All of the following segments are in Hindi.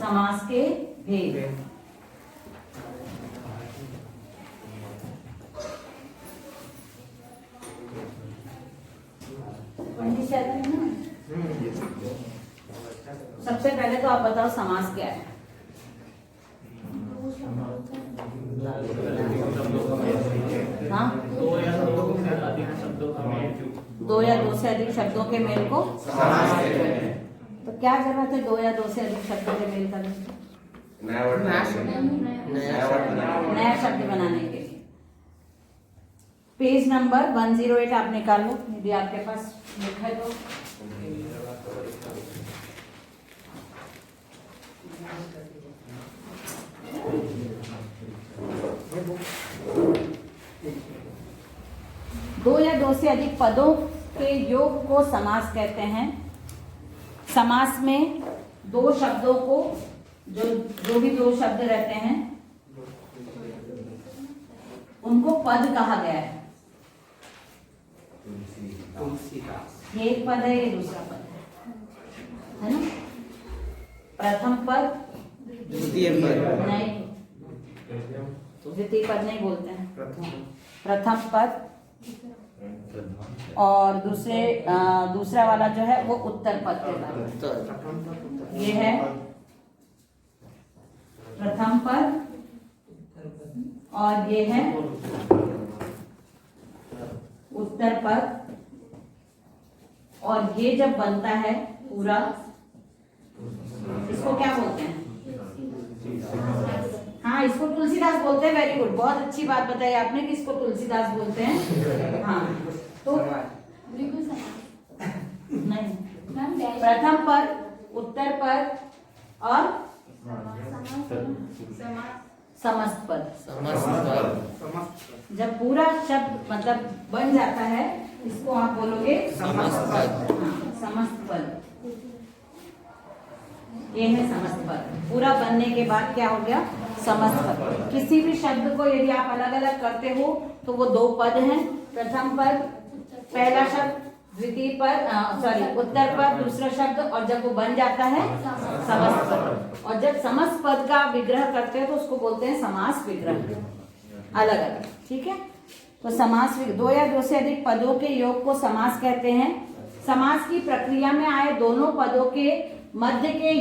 समास के भेद। सबसे पहले तो आप बताओ समास क्या है? हाँ, दो या दो से अधिक शब्दों के मेल को समास कहते हैं। तो क्या जरूरत है दो या दो से अधिक शब्दों के मेल करने की? नया शब्द बनाने के लिए। पेज नंबर 108 आप निकाल लो, यदि आपके पास लिखा है तो। दो या दो से अधिक पदों के योग को समास कहते हैं। समास में दो शब्दों को जो भी दो शब्द रहते हैं उनको पद कहा गया है। ये एक पद है, ये दूसरा पद है ना? प्रथम पद, द्वितीय पद नहीं, द्वितीय पद नहीं बोलते हैं। प्रथम पद और दूसरा वाला जो है वो उत्तर पद कहलाता है। ये है प्रथम पद और ये है उत्तर पद। और ये जब बनता है पूरा, इसको क्या बोलते हैं? हाँ, इसको तुलसीदास बोलते हैं। वेरी गुड, बहुत अच्छी बात बताई आपने कि इसको तुलसीदास बोलते हैं। हाँ, तो नहीं, प्रथम पद, उत्तर पद और समस्त पद। जब पूरा शब्द मतलब बन जाता है, इसको आप बोलोगे समस्त पद। हाँ, समस्त पद, ये है समस्त पद। पूरा बनने के बाद क्या हो गया? समस्त पद। किसी भी शब्द को यदि आप अलग अलग करते हो तो वो दो पद हैं। प्रथम पद पहला शब्द, द्वितीय पद उत्तर पद दूसरा शब्द, और जब वो बन जाता है समस्त पद। और जब समस्त पद का विग्रह करते हैं तो उसको बोलते हैं समास विग्रह, अलग अलग। ठीक है, तो समास दो या दो से अधिक पदों के योग को समास कहते हैं। समास की प्रक्रिया में आए दोनों पदों के मध्य के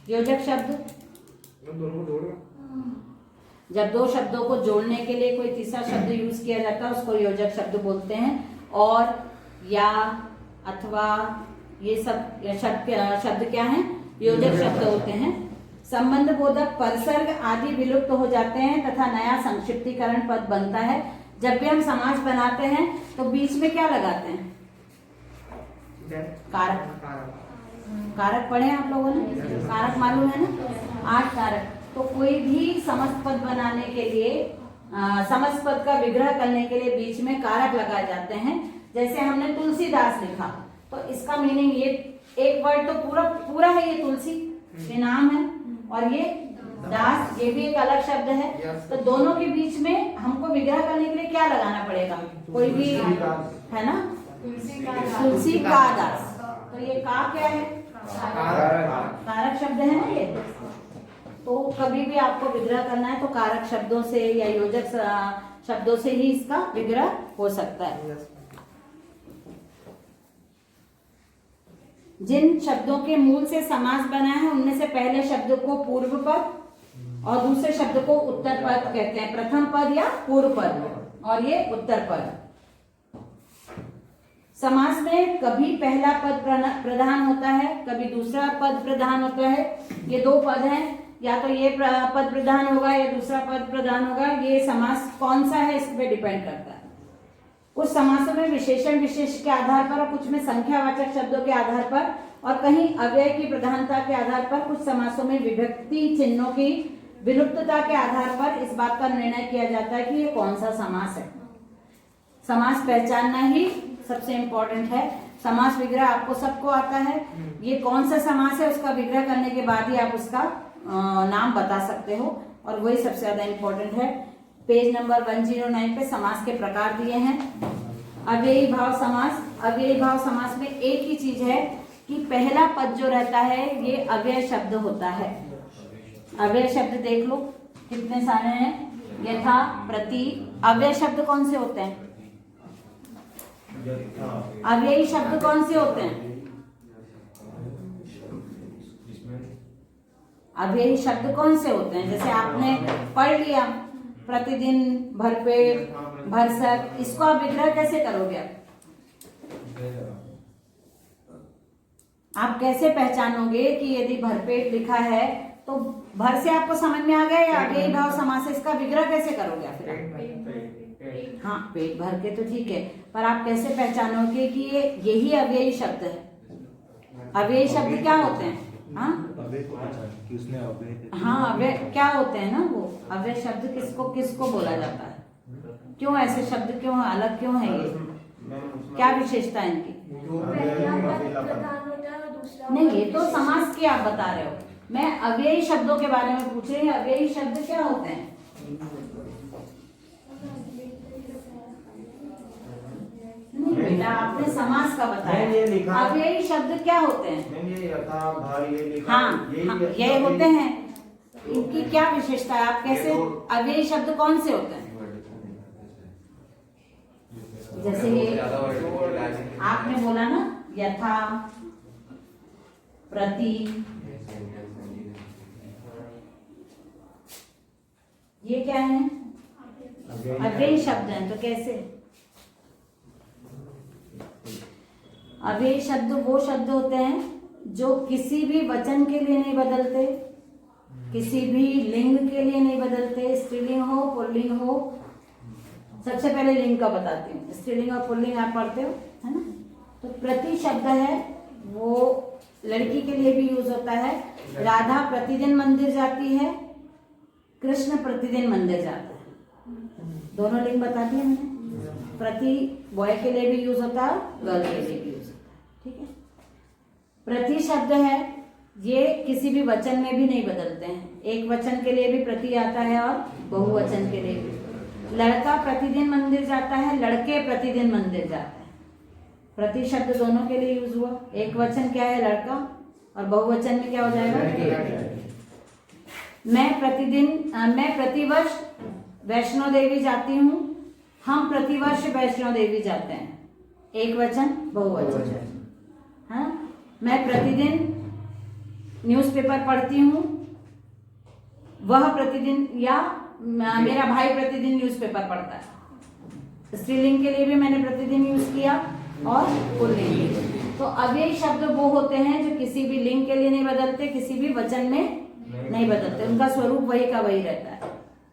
योजक शब्द, जब दो शब्दों को जोड़ने के लिए कोई तीसरा शब्द यूज किया जाता है उसको योजक शब्द बोलते हैं। और या, अथवा, ये सब शब्द क्या हैं? योजक शब्द होते हैं। संबंध बोधक परसर्ग आदि विलुप्त हो जाते हैं तथा नया संक्षिप्तीकरण पद बनता है। जब भी हम समास बनाते हैं तो बीच में क्या लगाते हैं? कारक। कारक पढ़े आप लोगों ने? कारक मालूम है ना? 8 कारक। तो कोई भी समस्त पद बनाने के लिए, समस्त पद का विग्रह करने के लिए बीच में कारक लगाए जाते हैं। जैसे हमने तुलसीदास लिखा तो इसका मीनिंग ये एक वर्ड तो पूरा है, ये तुलसी ये नाम है, और ये दास ये भी एक अलग शब्द है। तो दोनों के बीच में हमको विग्रह करने के लिए क्या लगाना पड़ेगा? कोई भी है ना? तुलसी का दास। तो ये का क्या है? कारक शब्द है ना ये। तो कभी भी आपको विग्रह करना है तो कारक शब्दों से या योजक शब्दों से ही इसका विग्रह हो सकता है। जिन शब्दों के मूल से समास बना है उनमें से पहले शब्द को पूर्व पद और दूसरे शब्द को उत्तर पद कहते हैं। प्रथम पद या पूर्व पद और ये उत्तर पद। समास में कभी पहला पद प्रधान होता है, कभी दूसरा पद प्रधान होता है। ये दो पद हैं, या तो ये पद प्रधान होगा या दूसरा पद प्रधान होगा। ये समास कौन सा है इस पे डिपेंड करता है। कुछ समासों में विशेषण विशेष के आधार पर और कुछ में संख्यावाचक शब्दों के आधार पर और कहीं अव्यय की प्रधानता के आधार पर, कुछ समासों में विभक्ति चिन्हों की विलुप्तता के आधार पर इस बात का निर्णय किया जाता है कि ये कौन सा समास है। समास पहचानना ही सबसे इम्पोर्टेंट है। समास विग्रह आपको सबको आता है। ये कौन सा समास है उसका विग्रह करने के बाद ही आप उसका नाम बता सकते हो, और वही सबसे ज्यादा इम्पोर्टेंट है। पेज नंबर 109 पे समास के प्रकार दिए हैं। अव्ययी भाव समास। अव्ययी भाव समास में एक ही चीज है कि पहला पद जो रहता है ये अव्यय शब्द होता है। अव्यय शब्द देख लो कितने सारे हैं, यथा, प्रति। अव्यय शब्द कौन से होते हैं? अव्ययी शब्द कौन से होते हैं? अव्ययी शब्द कौन से होते हैं? जैसे आपने पढ़ लिया प्रतिदिन, भरपेट, भरसक, इसको आप विग्रह कैसे करोगे? आप कैसे पहचानोगे कि यदि भरपेट लिखा है तो भर से आपको समझ में आ गया, या अव्ययी भाव समास से इसका विग्रह कैसे करोगे फिर? हाँ, पेट भर के तो ठीक है, पर आप कैसे पहचानोगे कि ये यही अव्ययी शब्द है? अव्ययी शब्द क्या होते हैं? हाँ, हाँ, अव्यय क्या होते हैं ना वो अव्यय शब्द किसको बोला जाता है? क्यों ऐसे शब्द क्यों अलग क्यों है? ये क्या विशेषता है इनकी? नहीं, ये तो समास की आप बता रहे हो, मैं अव्ययी शब्दों के बारे में पूछ रही हूँ। अव्ययी शब्द क्या होते हैं? नहीं बेटा, आपने समास का बताया, अव्ययी शब्द क्या होते हैं? हाँ, ये होते हैं, इनकी क्या विशेषता है? आप कैसे, अव्ययी शब्द कौन से होते हैं? जैसे ये आपने बोला ना, यथा, प्रति, ये क्या है? अव्ययी शब्द हैं। तो कैसे? अव्ययी शब्द वो शब्द होते हैं जो किसी भी वचन के लिए नहीं बदलते, किसी भी लिंग के लिए नहीं बदलते, स्त्रीलिंग हो पुल्लिंग हो। सबसे पहले लिंग का बताती हूँ, स्त्रीलिंग और पुल्लिंग आप पढ़ते हो, है ना? तो प्रति शब्द है वो लड़की के लिए भी यूज होता है। राधा प्रतिदिन मंदिर जाती है, कृष्ण प्रतिदिन मंदिर जाता है, दोनों लिंग बता दिए मैंने। प्रति बॉय के लिए भी यूज होता है, गर्ल के लिए भी यूज होता है, ठीक है। प्रति शब्द है, ये किसी भी वचन में भी नहीं बदलते हैं, एक वचन के लिए भी प्रति आता है और बहुवचन के लिए भी। लड़का प्रतिदिन मंदिर जाता है, लड़के प्रतिदिन मंदिर जाते हैं। प्रति शब्द दोनों के लिए यूज हुआ। एक वचन क्या है? लड़का, और बहुवचन में क्या हो जाएगा? मैं प्रतिवर्ष वैष्णो देवी जाती हूँ, हम प्रतिवर्ष वैष्णो देवी जाते हैं। एक वचन, बहुवचन। हाँ, मैं प्रतिदिन न्यूज़पेपर पढ़ती हूँ, वह प्रतिदिन, या मेरा भाई प्रतिदिन न्यूज़पेपर पढ़ता है। स्त्रीलिंग के लिए भी मैंने प्रतिदिन यूज किया और पुल्लिंग। तो अव्ययी शब्द वो होते हैं जो किसी भी लिंग के लिए नहीं बदलते, किसी भी वचन में नहीं बदलते, उनका स्वरूप वही का वही रहता है।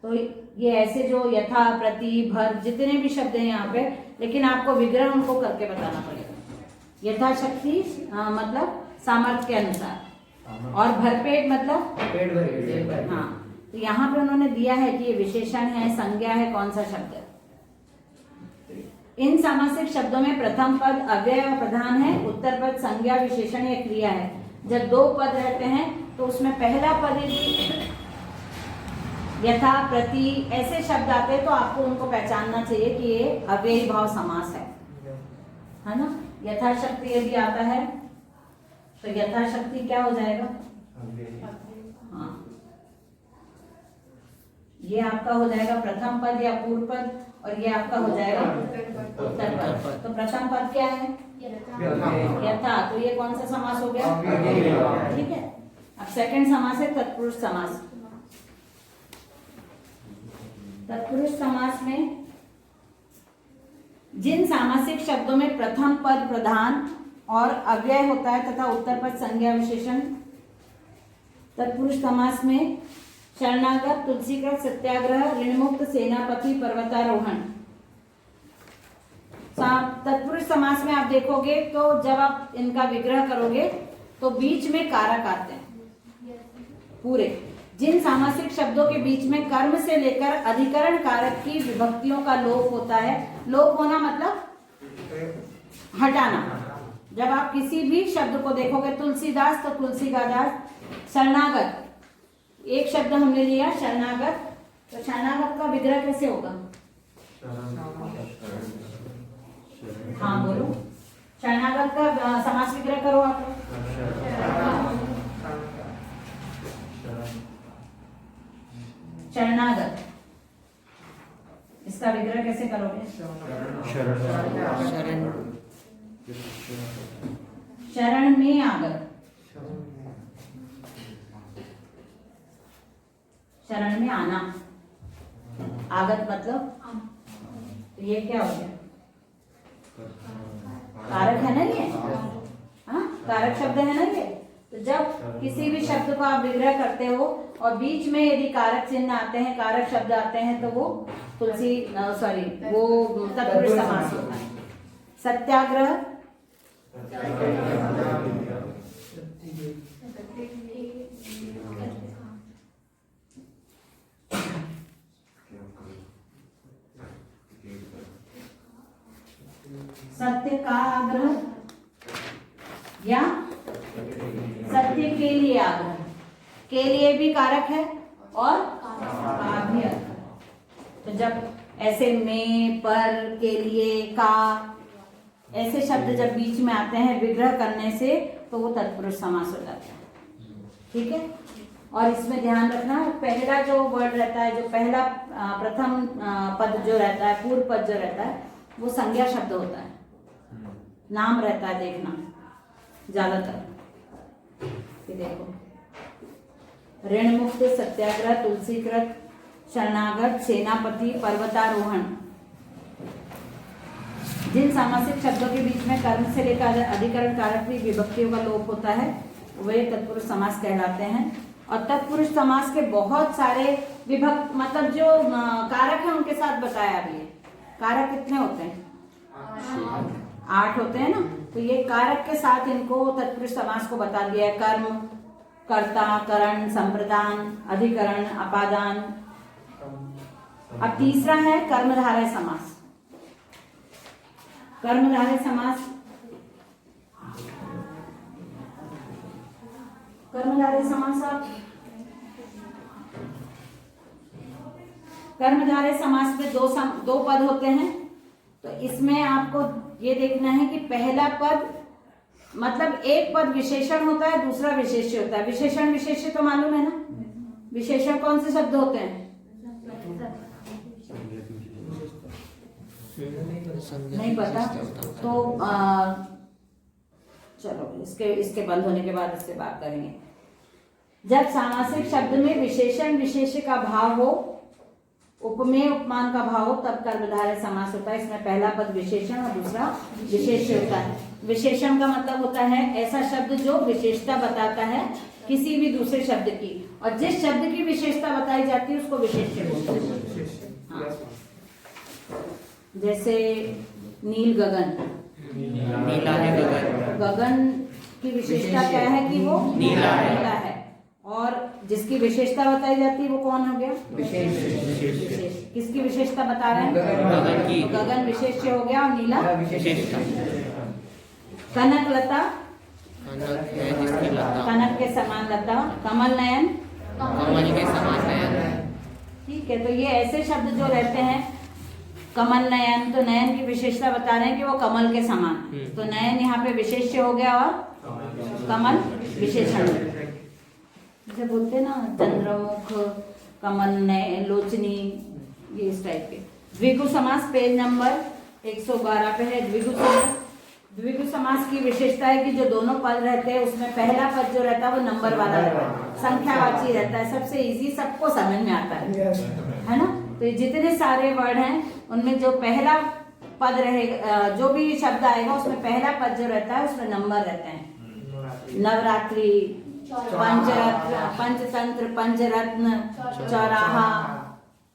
तो ये ऐसे जो यथा, प्रति, भर, जितने भी शब्द हैं यहाँ पे, लेकिन आपको विग्रह उनको करके बताना पड़ेगा। यथाशक्ति मतलब सामर्थ्य के अनुसार, और भरपेट मतलब पेट भर। हाँ, तो यहाँ पे उन्होंने दिया है कि ये विशेषण है, संज्ञा है, कौन सा शब्द है। इन सामासिक शब्दों में प्रथम पद अव्यय और प्रधान है, उत्तर पद संज्ञा, विशेषण या क्रिया है। जब दो पद रहते हैं तो उसमें पहला पद यथा, प्रति ऐसे शब्द आते हैं तो आपको उनको पहचानना चाहिए कि ये अव्ययी भाव समास है ना। यथाशक्ति यदि आता है तो यथाशक्ति क्या हो जाएगा? हाँ, ये आपका हो जाएगा प्रथम पद या पूर्व पद, और ये आपका हो जाएगा उत्तर पद। तो प्रथम पद क्या है? यथा। तो ये कौन सा समास हो गया? ठीक है। अब सेकंड समास है तत्पुरुष समास। तत्पुरुष समास में जिन सामासिक शब्दों में प्रथम पद प्रधान और अव्यय होता है तथा उत्तर पद संज्ञा विशेषण, तत्पुरुष समास में शरणागत, तुलसीकृत, सत्याग्रह, ऋणमुक्त, सेनापति, पर्वतारोहण। तत्पुरुष समास में आप देखोगे तो जब आप इनका विग्रह करोगे तो बीच में कारक आते हैं पूरे। जिन सामासिक शब्दों के बीच में कर्म से लेकर अधिकरण कारक की विभक्तियों का लोप होता है। लोप होना मतलब हटाना। जब आप किसी भी शब्द को देखोगे, तुलसीदास तो तुलसी का दास, शरणागत एक शब्द हमने लिया शरणागत, तो शरणागत का विग्रह कैसे होगा? हाँ बोलो। शरणागत का समास विग्रह करो आप। शरणागत, इसका विग्रह कैसे करोगे? शरण में आगत, शरण में आना, आगत मतलब तो ये क्या हो गया? कारक है ना ये, हाँ कारक शब्द है ना ये। तो जब किसी भी शब्द को आप विग्रह करते हो और बीच में यदि कारक चिन्ह आते हैं, कारक शब्द आते हैं, तो वो वो तत्पुरुष समास होता है। सत्याग्रह, सत्य का आग्रह या सत्य के लिए आग्रह, के लिए भी कारक है और का भी अर्थ। तो जब ऐसे में, पर, के लिए, का ऐसे शब्द जब बीच में आते हैं विग्रह करने से, तो वो तत्पुरुष समास हो जाता है। ठीक है, और इसमें ध्यान रखना, पहला जो वर्ड रहता है, जो पहला प्रथम पद जो रहता है, पूर्व पद जो रहता है, वो संज्ञा शब्द होता है, नाम रहता है, देखना ज्यादातर। ये देखो, ऋण मुक्त, सत्याग्रह, तुलसीकृत, शरणागत, सेनापति, पर्वतारोहण। जिन सामासिक शब्दों के बीच में कर्म से लेकर अधिकरण कारक भी विभक्तियों का लोप होता है, वे तत्पुरुष समास कहलाते हैं। और तत्पुरुष समास के बहुत सारे विभक्त मतलब जो कारक है उनके साथ बताया भी है। कारक कितने होते हैं? 8 होते हैं ना। तो ये कारक के साथ इनको तत्पुरुष समास को बता दिया है। कर्म, कर्ता, करण, संप्रदान, अधिकरण, अपादान। अब तीसरा है कर्मधारय समास। कर्मधारय समास, कर्मधारय समास कर्मधारय समास में दो पद होते हैं। तो इसमें आपको ये देखना है कि पहला पद मतलब एक पद विशेषण होता है, दूसरा विशेष्य होता है। विशेषण विशेष्य तो मालूम है ना? विशेषण कौन से शब्द होते हैं? नहीं पता तो चलो इसके बंद होने के बाद इससे बात करेंगे। जब सामासिक शब्द में विशेषण विशेष्य का भाव हो, उपमेय उपमान का भाव हो, तब कर्मधारय समास होता है। इसमें पहला पद विशेषण और दूसरा विशेष्य होता है। विशेषण का मतलब होता है ऐसा शब्द जो विशेषता बताता है किसी भी दूसरे शब्द की, और जिस शब्द की विशेषता बताई जाती है उसको विशेष्य बोलते हैं। हाँ। जैसे नील गगन, नीला है गगन। गगन की विशेषता क्या है कि वो नीला है, और जिसकी विशेषता बताई जाती है वो कौन हो गया? विशेष। किसकी विशेषता बता रहे हैं? गगन की। तो गगन विशेष्य हो गया और नीला विशेषता। कनक लता, कनक है जिसकी लता। कनक के समान लता। कमल नयन, कमल के समान नयन। ठीक है। तो ये ऐसे शब्द जो रहते हैं, कमल नयन, तो नयन की विशेषता बता रहे हैं कि वो कमल के समान। तो नयन यहाँ पे विशेष्य हो गया और कमल विशेषण। जैसे बोलते हैं ना चंद्रमुख, कमल नयन, लोचनी, ये इस टाइप के। द्विगु समास पेज नंबर 112 पे है। द्विगु समास, द्विगु समास की विशेषता है कि जो दोनों पद रहते हैं उसमें पहला पद जो रहता है वो नंबर वाला रहता है, संख्यावाची रहता है। सबसे इजी, सबको समझ में आता है ना? तो ये जितने सारे वर्ड हैं उनमें जो पहला पद रहेगा, जो भी शब्द आएगा उसमें पहला पद जो रहता है उसमें नंबर रहते हैं। नवरात्रि, पंचरत्न, पंचतंत्र, पंचरत्न, चौराहा,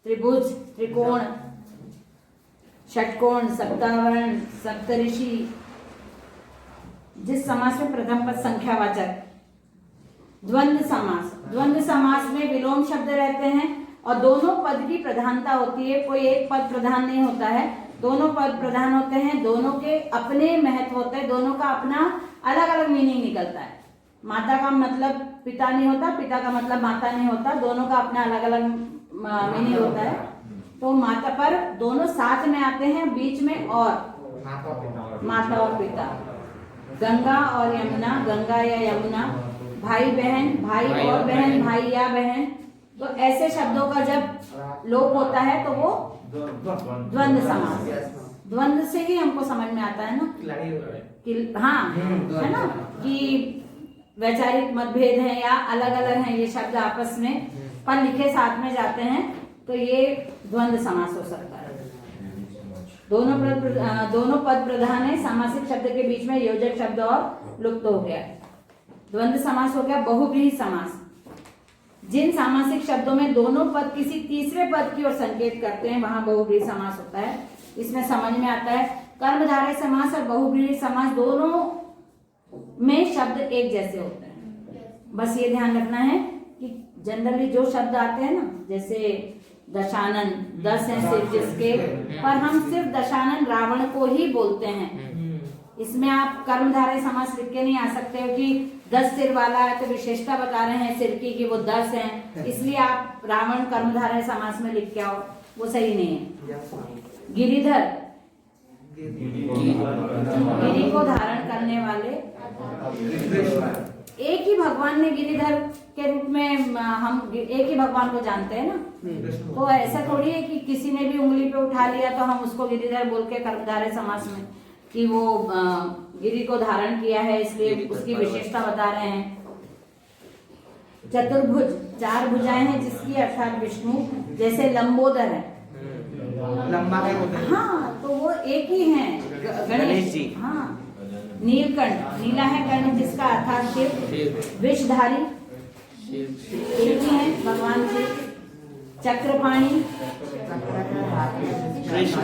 त्रिभुज, त्रिकोण, षटकोण, सप्तावरण, सप्तऋषि। जिस समास में प्रथम पद संख्यावाचक। द्वंद्व समास, द्वंद्व समास में विलोम शब्द रहते हैं और दोनों पद की प्रधानता होती है। कोई एक पद प्रधान नहीं होता है, दोनों पद प्रधान होते हैं। दोनों के अपने महत्व होते हैं, दोनों का अपना अलग अलग मीनिंग निकलता है। माता का मतलब पिता नहीं होता, पिता का मतलब माता नहीं होता, दोनों का अपना अलग अलग मीनिंग होता है। तो माता पर दोनों साथ में आते हैं, बीच में और माता और पिता। गंगा और यमुना, गंगा या यमुना, भाई बहन, भाई और बहन, भाई या बहन। तो ऐसे शब्दों का जब लोप होता है तो वो द्वंद्व समास। द्वंद्व से ही हमको समझ में आता है ना कि हाँ है ना कि वैचारिक मतभेद है या अलग अलग हैं ये शब्द आपस में, पर लिखे साथ में जाते हैं तो ये द्वंद्व समास हो सकता है। दोनों पद प्रधान है, सामासिक शब्द के बीच में योजक शब्द और लुप्त हो गया। द्वंद्व समास हो गया। बहुव्रीहि समास, जिन सामासिक शब्दों में दोनों पद किसी तीसरे पद की ओर संकेत करते हैं वहां बहुव्रीहि समास होता है। इसमें समझ में आता है कर्मधारय समास और बहुव्रीहि समास दोनों में शब्द एक जैसे होते हैं। बस ये ध्यान रखना है कि जनरली जो शब्द आते हैं ना, जैसे दशानन, 10 हैं सिर्फ जिसके, पर हम सिर्फ दशानन रावण को ही बोलते हैं। इसमें आप कर्मधारय समास लिख के नहीं आ सकते हो कि 10 सिर वाला है तो विशेषता बता रहे हैं सिर की कि वो 10 हैं, इसलिए आप रावण कर्मधारय समास में लिख के आओ, वो सही नहीं है। गिरिधर, गिरि को धारण करने वाले, एक ही भगवान ने गिरिधर के रूप में हम एक ही भगवान को जानते हैं ना, तो ऐसा थोड़ी है कि किसी ने भी उंगली पे उठा लिया तो हम उसको गिरिधर बोल के कर्मधारय समास में कि वो गिरि को धारण किया है इसलिए उसकी विशेषता बता रहे हैं। चतुर्भुज, 4 भुजाएं हैं जिसकी अर्थात विष्णु, जैसे लंबोदर है, लंबा है वो, हाँ तो वो एक ही है गणेश जी। हाँ, नीलकंठ, नीला है कर्ण जिसका अर्थात शिव, विषधारी एक ही है भगवान जी। चक्रपाणी कृष्ण,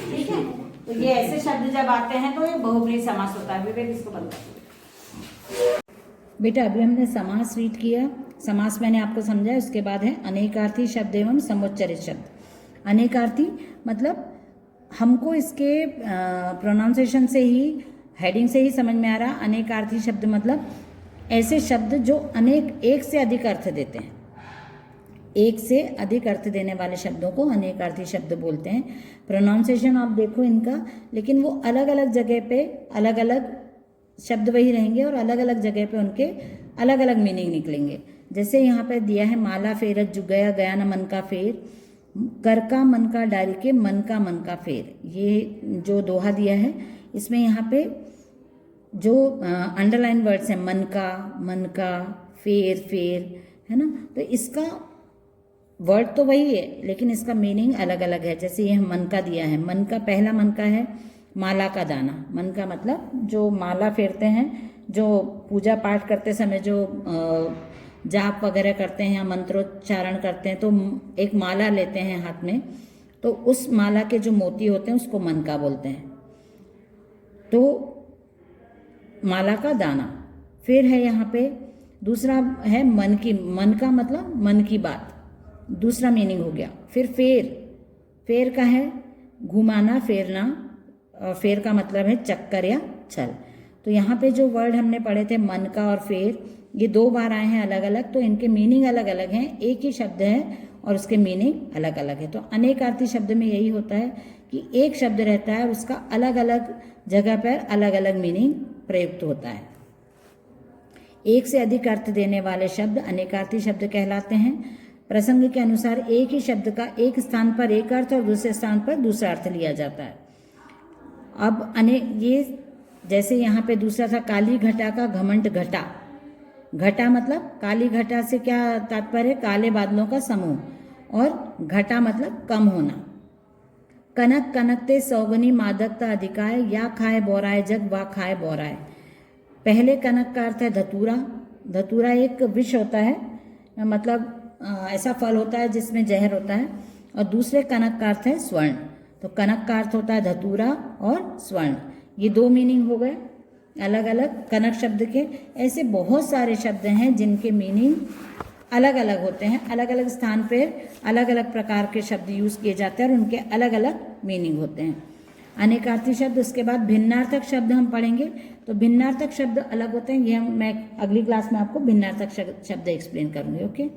ठीक है। तो ये ऐसे शब्द जब आते हैं तो ये बहुव्रीहि समास होता है। विवेक इसको बता। बेटा अभी हमने समास रीड किया, समास मैंने आपको समझाया, उसके बाद है अनेकार्थी शब्द एवं समुच्चरित शब्द। अनेकार्थी मतलब हमको इसके प्रोनाउंसिएशन से ही, हेडिंग से ही समझ में आ रहा। अनेकार्थी शब्द मतलब ऐसे शब्द जो एक से अधिक अर्थ देते हैं। एक से अधिक अर्थ देने वाले शब्दों को अनेकार्थी शब्द बोलते हैं। प्रोनाउंसिएशन आप देखो इनका, लेकिन वो अलग अलग जगह पे अलग अलग शब्द वही रहेंगे और अलग अलग जगह पे उनके अलग अलग मीनिंग निकलेंगे। जैसे यहाँ पे दिया है माला फेरत जु गया, गया न मन का फेर, कर का मन का डारी के, मन का फेर। ये जो दोहा दिया है इसमें यहाँ पे जो अंडरलाइन वर्ड्स हैं मन का, फेर, है ना, तो इसका वर्ड तो वही है लेकिन इसका मीनिंग अलग अलग है। जैसे ये मन का दिया है, मन का, पहला मन का है माला का दाना। मन का मतलब जो माला फेरते हैं, जो पूजा पाठ करते समय जो जाप वगैरह करते हैं या मंत्रोच्चारण करते हैं तो एक माला लेते हैं हाथ में, तो उस माला के जो मोती होते हैं उसको मन का बोलते हैं। तो माला का दाना। फिर है यहाँ पे दूसरा है मन की, मन का मतलब मन की बात, दूसरा मीनिंग हो गया। फिर फेर का है घुमाना, फेरना, और फेर का मतलब है चक्कर या छल। तो यहाँ पे जो वर्ड हमने पढ़े थे मन का और फेर, ये 2 बार आए हैं अलग अलग, तो इनके मीनिंग अलग अलग हैं। एक ही शब्द है और उसके मीनिंग अलग अलग है। तो अनेकार्थी शब्द में यही होता है कि एक शब्द रहता है, उसका अलग अलग जगह पर अलग अलग मीनिंग प्रयुक्त होता है। एक से अधिक अर्थ देने वाले शब्द अनेकार्थी शब्द कहलाते हैं। प्रसंग के अनुसार एक ही शब्द का एक स्थान पर एक अर्थ और दूसरे स्थान पर दूसरा अर्थ लिया जाता है। अब ये जैसे यहाँ पे दूसरा था काली घटा का घमंड घटा। घटा मतलब काली घटा से क्या तात्पर्य, काले बादलों का समूह, और घटा मतलब कम होना। कनक कनकते सौगनी मादकता अधिकाय, या खाए बोराए जग वा खाए बोराए। पहले कनक का अर्थ है धतूरा। धतूरा एक विष होता है, मतलब ऐसा फल होता है जिसमें जहर होता है। और दूसरे कनक का अर्थ है स्वर्ण। तो कनक का अर्थ होता है धतूरा और स्वर्ण। ये 2 मीनिंग हो गए अलग अलग कनक शब्द के। ऐसे बहुत सारे शब्द हैं जिनके मीनिंग अलग अलग होते हैं। अलग अलग स्थान पर अलग अलग प्रकार के शब्द यूज़ किए जाते हैं और उनके अलग अलग मीनिंग होते हैं। अनेकार्थी शब्द, उसके बाद भिन्नार्थक शब्द हम पढ़ेंगे। तो भिन्नार्थक शब्द अलग होते हैं, ये मैं अगली क्लास में आपको भिन्नार्थक शब्द एक्सप्लेन करूँगी। ओके।